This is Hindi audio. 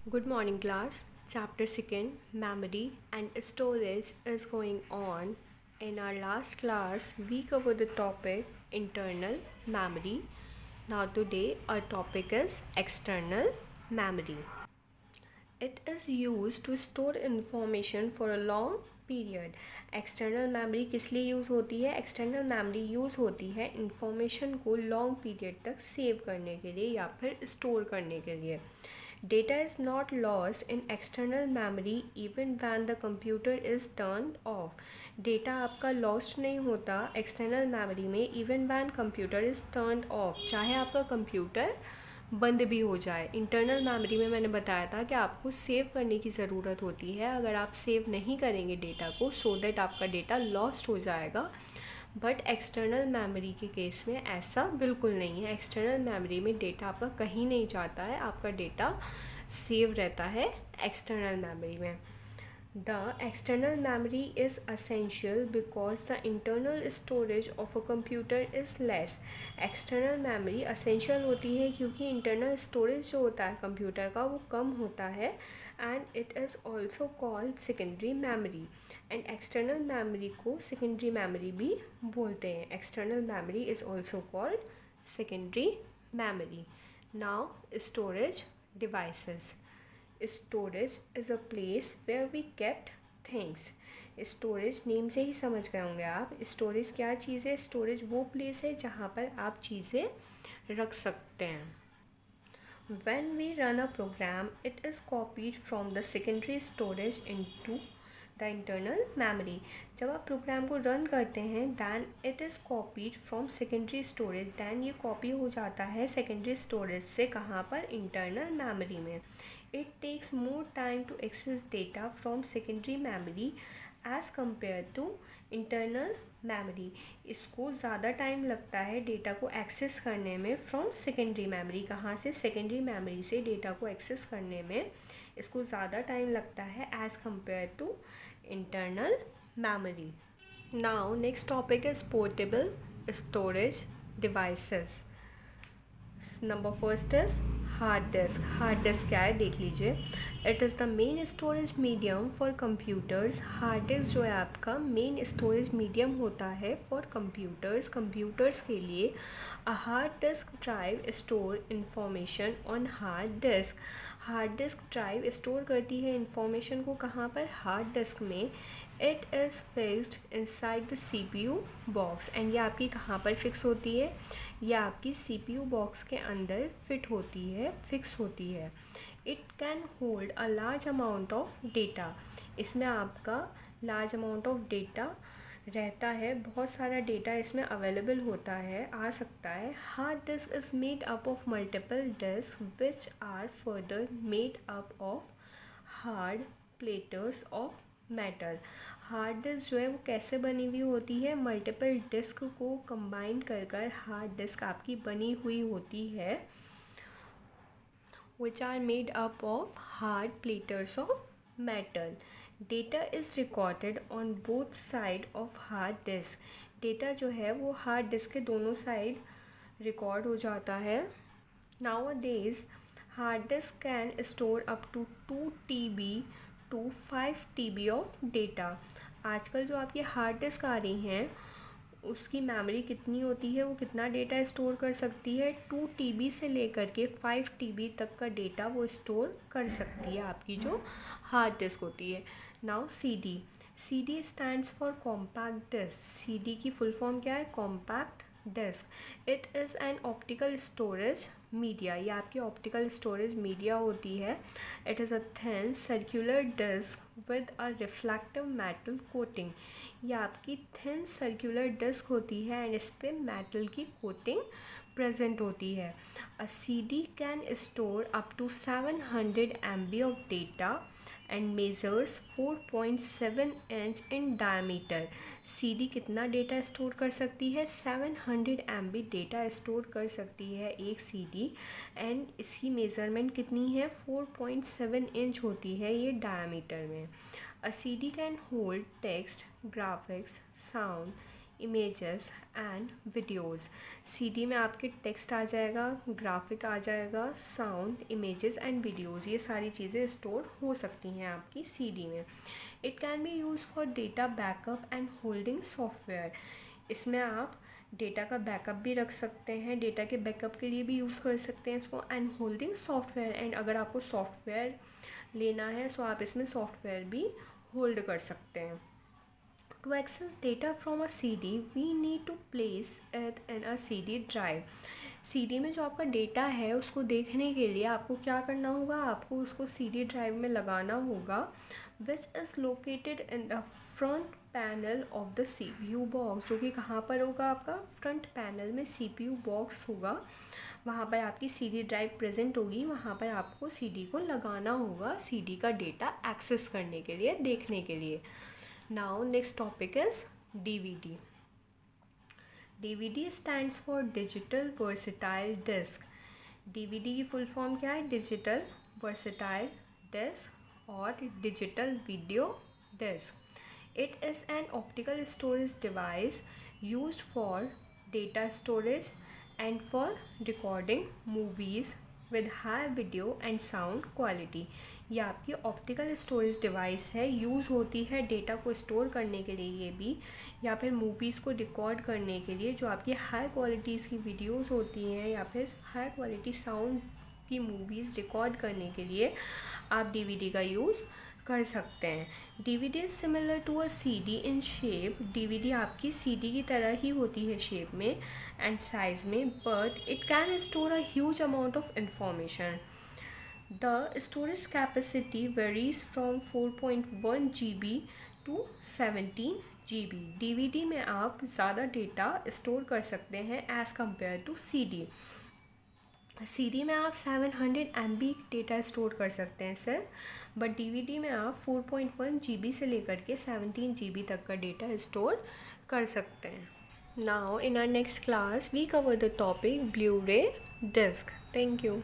Good morning, class. Chapter 2 Memory and Storage is going on. In our last class, we covered the topic internal memory. Now, today, our topic is external memory. It is used to store information for a long period. External memory किस लिए यूज़ होती है? एक्सटर्नल मेमोरी यूज़ होती है इंफॉर्मेशन को लॉन्ग पीरियड तक सेव करने के लिए या फिर स्टोर करने के लिए. Data is not lost in external memory even when the computer is turned off. Data आपका लॉस्ट नहीं होता एक्सटर्नल मेमोरी में even when computer is turned of, चाहे आपका कंप्यूटर बंद भी हो जाए. इंटरनल मेमोरी में मैंने बताया था कि आपको सेव करने की ज़रूरत होती है. अगर आप सेव नहीं करेंगे डेटा को सो दैट आपका डेटा लॉस्ट हो जाएगा. बट एक्सटर्नल मेमोरी के केस में ऐसा बिल्कुल नहीं है. एक्सटर्नल मेमोरी में डेटा आपका कहीं नहीं जाता है, आपका डेटा सेव रहता है एक्सटर्नल मेमोरी में. The external memory is essential because the internal storage of a computer is less. External memory essential होती है क्योंकि इंटरनल स्टोरेज जो होता है कंप्यूटर का वो कम होता है. And it is also called secondary memory. And external memory को सेकेंडरी मेमोरी भी बोलते हैं. External memory is also called secondary memory. Now storage devices. Storage is a place where we kept things. Storage name से ही समझ गए होंगे आप. स्टोरेज क्या चीज़ है? स्टोरेज वो प्लेस है जहाँ पर आप चीज़ें रख सकते हैं. When we run a program, it is copied from the secondary storage into the internal memory. जब आप प्रोग्राम को रन करते हैं then it is copied from secondary storage. then ये कॉपी हो जाता है secondary storage से कहाँ पर? internal memory में. It takes more time to access data from secondary memory as compared to internal memory. इसको ज़्यादा टाइम लगता है डेटा को एक्सेस करने में फ्रॉम सेकेंडरी मेमोरी. कहाँ से? सेकेंडरी मेमोरी से डेटा को एक्सेस करने में इसको ज़्यादा टाइम लगता है as compare to internal memory. Now next topic is portable storage devices. Number first is hard disk. Hard disk क्या है देख लीजिए. It is the main storage medium for computers. Hard disk जो है आपका मेन स्टोरेज मीडियम होता है फॉर कंप्यूटर्स. कंप्यूटर्स के लिए a hard disk drive store information on hard disk. Hard disk drive store करती है इंफॉर्मेशन को कहाँ पर? हार्ड डिस्क में. It is fixed inside the CPU box. And ये आपकी कहाँ पर फिक्स होती है? ये आपकी CPU बॉक्स के अंदर फिट होती है, फिक्स होती है. It can hold a large amount of data. इसमें आपका लार्ज अमाउंट ऑफ डेटा रहता है, बहुत सारा डेटा इसमें अवेलेबल होता है, आ सकता है. Hard disk is made up of multiple disk which are further made up of hard platters of metal. Hard disk जो है वो कैसे बनी हुई होती है? मल्टीपल डिस्क को कंबाइन कर कर हार्ड डिस्क आपकी बनी हुई होती है which are made up of hard platters of metal. Data is recorded on both side of hard disk. Data जो है वो hard disk के दोनों साइड रिकॉर्ड हो जाता है. Nowadays, hard disk can store up to 2 TB to 5 TB of data. आजकल जो आपकी हार्ड डिस्क आ रही हैं उसकी मेमोरी कितनी होती है, वो कितना डेटा स्टोर कर सकती है? 2 TB से लेकर के 5 TB तक का डेटा वो स्टोर कर सकती है आपकी जो हार्ड डिस्क होती है. Now CD. CD stands for compact disc. CD की फुल फॉर्म क्या है? Compact disc. It is an optical storage media. ये आपकी ऑप्टिकल स्टोरेज मीडिया होती है. It is a thin circular disc with a reflective metal coating. ये आपकी थिन सर्कुलर डिस्क होती है एंड इस पर मेटल की कोटिंग प्रेजेंट होती है. A CD can store up to 700 MB of data and measures 4.7 inch in diameter. CD कितना डेटा स्टोर कर सकती है? 700 MB डेटा स्टोर कर सकती है एक CD. एंड इसकी मेज़रमेंट कितनी है? 4.7 इंच होती है ये डायमीटर में. A CD can hold text, graphics, sound, images and videos. CD में आपके टेक्स्ट आ जाएगा, ग्राफिक आ जाएगा, साउंड, इमेजेस एंड वीडियोस, ये सारी चीज़ें स्टोर हो सकती हैं आपकी सीडी में। It can be use for data backup and holding software. इसमें आप डेटा का बैकअप भी रख सकते हैं, डेटा के बैकअप के लिए भी यूज़ कर सकते हैं इसको, एंड होल्डिंग सॉफ्टवेयर, एंड अगर आपको सॉफ्टवेयर लेना है सो आप इसमें सॉफ्टवेयर भी होल्ड कर सकते हैं। To access data from a CD, we need to place it in a CD drive. CD में जो आपका डेटा है उसको देखने के लिए आपको क्या करना होगा, आपको उसको CD ड्राइव में लगाना होगा, which is located in the front panel of the CPU box, जो कि कहाँ पर होगा, आपका फ्रंट पैनल में CPU बॉक्स होगा, वहाँ पर आपकी CD ड्राइव प्रेजेंट होगी, वहाँ पर आपको CD को लगाना होगा CD का डेटा एक्सेस करने के लिए, देखने के लिए। Now next topic is DVD. DVD stands for Digital Versatile Disc. DVD की फुल फॉर्म क्या है, डिजिटल वर्सेटाइल डिस्क और digital video disc. It is an optical storage device used for data storage and for recording movies with high video and sound quality. ये आपकी ऑप्टिकल स्टोरेज डिवाइस है, यूज़ होती है डेटा को स्टोर करने के लिए ये भी, या फिर मूवीज़ को रिकॉर्ड करने के लिए, जो आपकी हाई क्वालिटीज़ की वीडियोस होती हैं या फिर हाई क्वालिटी साउंड की मूवीज़ रिकॉर्ड करने के लिए आप डीवीडी का यूज़ कर सकते हैं। DVD is similar to a CD in shape. DVD आपकी सीडी की तरह ही होती है शेप में एंड साइज़ में, but it can store a huge amount of information. The storage capacity varies from 4.1 GB to 17 GB. DVD में आप ज़्यादा डेटा स्टोर कर सकते हैं as compare to CD। CD में आप 700 MB डेटा स्टोर कर सकते हैं सर, बट DVD में आप 4.1 GB से लेकर के 17 GB तक का डेटा स्टोर कर सकते हैं। Now in our next class we cover the topic Blu-ray disc. Thank you.